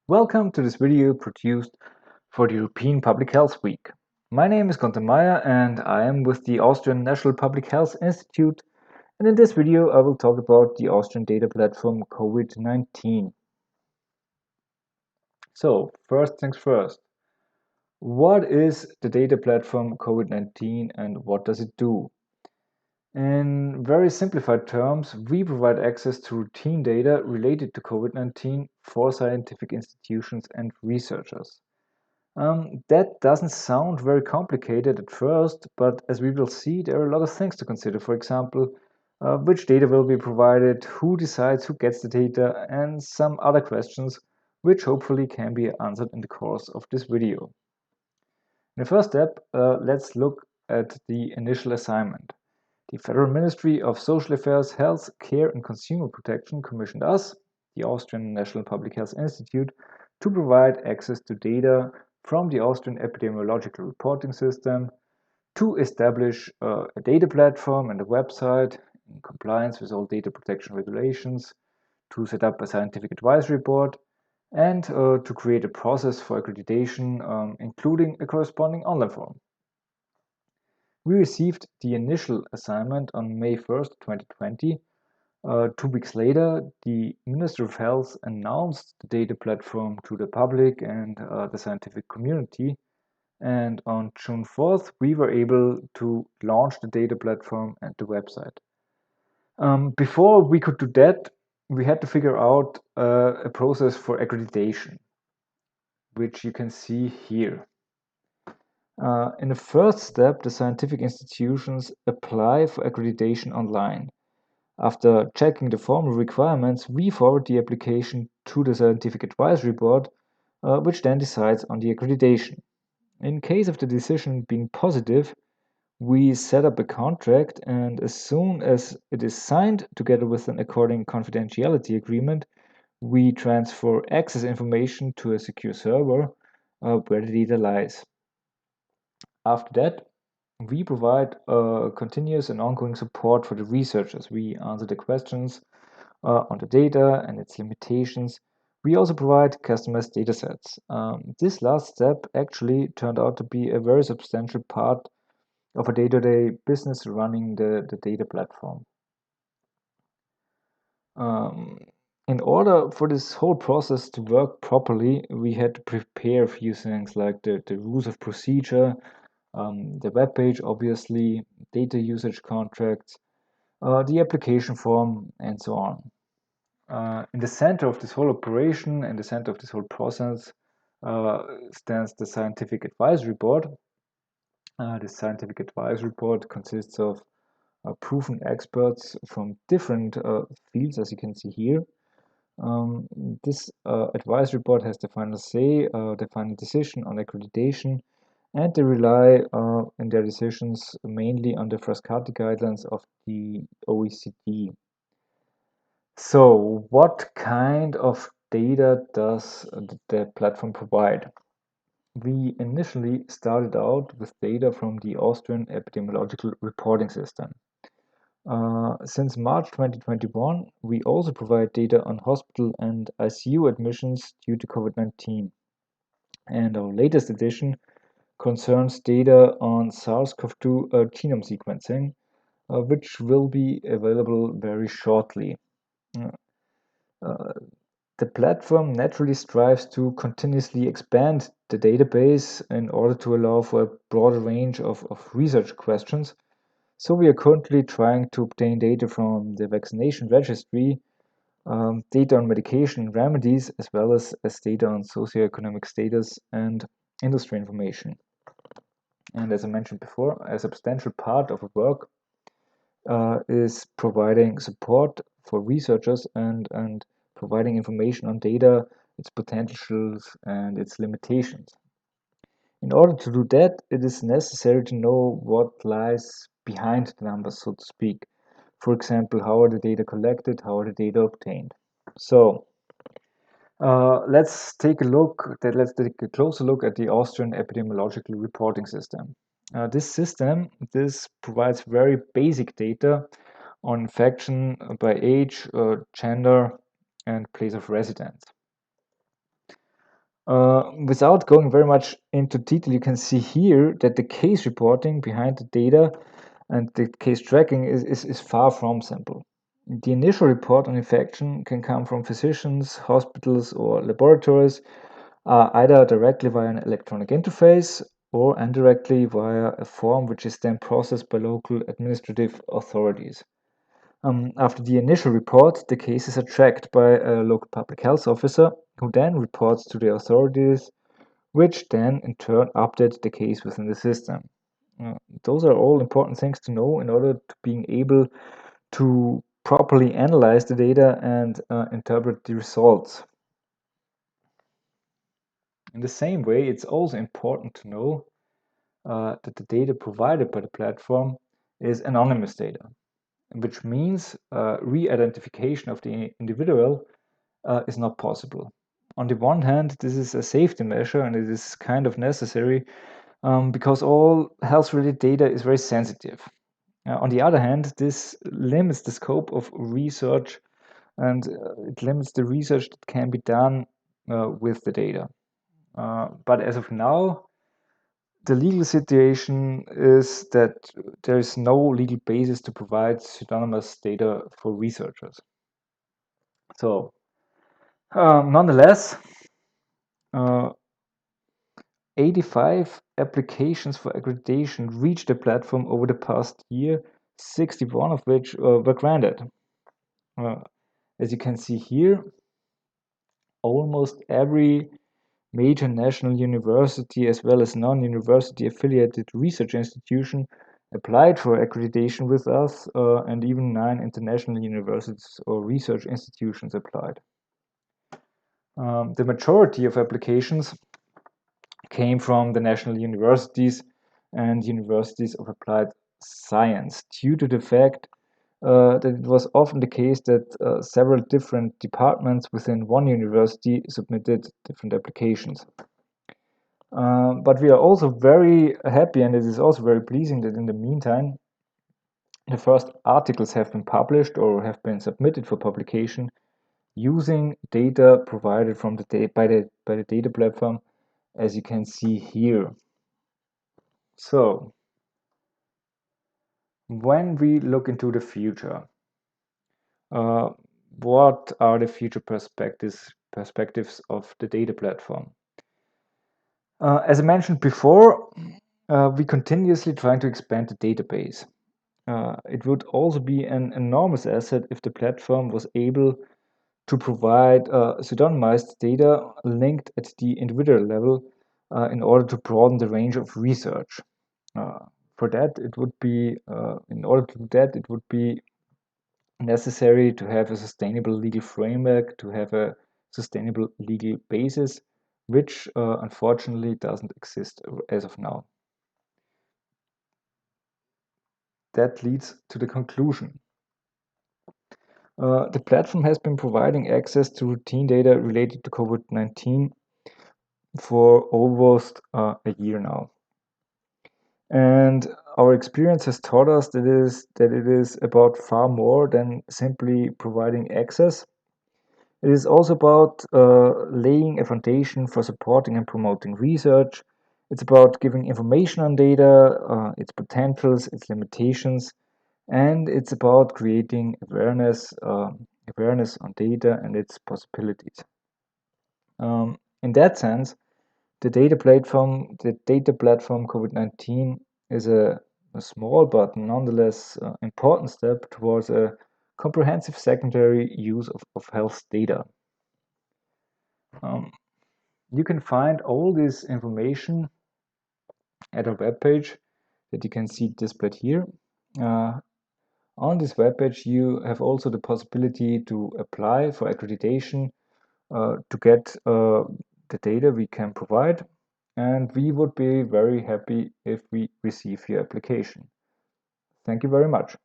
Welcome to this video produced for the European Public Health Week. My name is Gunter Maier and I am with the Austrian National Public Health Institute, and in this video I will talk about the Austrian data platform COVID-19. So, first things first. What is the data platform COVID-19 and what does it do? In very simplified terms, we provide access to routine data related to COVID-19 for scientific institutions and researchers. That doesn't sound very complicated at first, but as we will see, there are a lot of things to consider. For example, which data will be provided, who decides who gets the data, and some other questions which hopefully can be answered in the course of this video. In the first step, let's look at the initial assignment. The Federal Ministry of Social Affairs, Health, Care and Consumer Protection commissioned us, the Austrian National Public Health Institute, to provide access to data from the Austrian epidemiological reporting system, to establish a data platform and a website in compliance with all data protection regulations, to set up a scientific advisory board, and to create a process for accreditation, including a corresponding online form. We received the initial assignment on May 1st, 2020. 2 weeks later, the Minister of Health announced the data platform to the public and the scientific community. And on June 4th, we were able to launch the data platform and the website. Before we could do that, we had to figure out a process for accreditation, which you can see here. In the first step, the scientific institutions apply for accreditation online. After checking the formal requirements, we forward the application to the Scientific Advisory Board, which then decides on the accreditation. In case of the decision being positive, we set up a contract, and as soon as it is signed together with an according confidentiality agreement, we transfer access information to a secure server where the data lies. After that, we provide continuous and ongoing support for the researchers. We answer the questions on the data and its limitations. We also provide customized datasets. This last step actually turned out to be a very substantial part of a day-to-day business running the data platform. In order for this whole process to work properly, we had to prepare a few things like the rules of procedure, the web page, obviously, data usage contracts, the application form, and so on. In the center of this whole operation, in the center of this whole process, stands the Scientific Advisory Board. The Scientific Advisory Board consists of proven experts from different fields, as you can see here. This advisory board has the final say, the final decision on accreditation, and they rely in their decisions mainly on the Frascati guidelines of the OECD. So, what kind of data does the platform provide? We initially started out with data from the Austrian epidemiological reporting system. Since March 2021, we also provide data on hospital and ICU admissions due to COVID-19. And our latest edition concerns data on SARS-CoV-2 genome sequencing, which will be available very shortly. The platform naturally strives to continuously expand the database in order to allow for a broader range of research questions. So we are currently trying to obtain data from the vaccination registry, data on medication and remedies, as well as data on socioeconomic status and industry information. And as I mentioned before, a substantial part of our work is providing support for researchers and providing information on data, its potentials, and its limitations. In order to do that, it is necessary to know what lies behind the numbers, so to speak. For example, how are the data collected, how are the data obtained? So, let's take a closer look at the Austrian epidemiological reporting system. This system provides very basic data on infection by age, gender, and place of residence. Without going very much into detail, you can see here that the case reporting behind the data and the case tracking is far from simple. The initial report on infection can come from physicians, hospitals, or laboratories, either directly via an electronic interface or indirectly via a form which is then processed by local administrative authorities. After the initial report, the cases are tracked by a local public health officer who then reports to the authorities, which then in turn update the case within the system. Those are all important things to know in order to being able to properly analyze the data and interpret the results. In the same way, it's also important to know that the data provided by the platform is anonymous data, which means re-identification of the individual is not possible. On the one hand, this is a safety measure and it is kind of necessary because all health-related data is very sensitive. On the other hand, this limits the scope of research and it limits the research that can be done with the data. But as of now, the legal situation is that there is no legal basis to provide pseudonymous data for researchers. So, nonetheless, 85 applications for accreditation reached the platform over the past year, 61 of which were granted. As you can see here, almost every major national university as well as non-university affiliated research institution applied for accreditation with us, and even 9 international universities or research institutions applied. The majority of applications came from the national universities and universities of applied science, due to the fact that it was often the case that several different departments within one university submitted different applications. But we are also very happy, and it is also very pleasing that in the meantime, the first articles have been published or have been submitted for publication using data provided from by the data platform, as you can see here. So, when we look into the future, what are the future perspectives of the data platform? As I mentioned before, we continuously trying to expand the database. It would also be an enormous asset if the platform was able to provide pseudonymized data linked at the individual level in order to broaden the range of research. For that, it would be, in order to do that, it would be necessary to have a sustainable legal framework, to have a sustainable legal basis, which unfortunately doesn't exist as of now. That leads to the conclusion. The platform has been providing access to routine data related to COVID-19 for almost a year now. And our experience has taught us that it is about far more than simply providing access. It is also about laying a foundation for supporting and promoting research. It's about giving information on data, its potentials, its limitations, and it's about creating awareness on data and its possibilities. In that sense, the data platform COVID-19 is a small but nonetheless important step towards a comprehensive secondary use of health data. You can find all this information at our webpage that you can see displayed here. On this webpage, you have also the possibility to apply for accreditation to get the data we can provide, and we would be very happy if we receive your application. Thank you very much.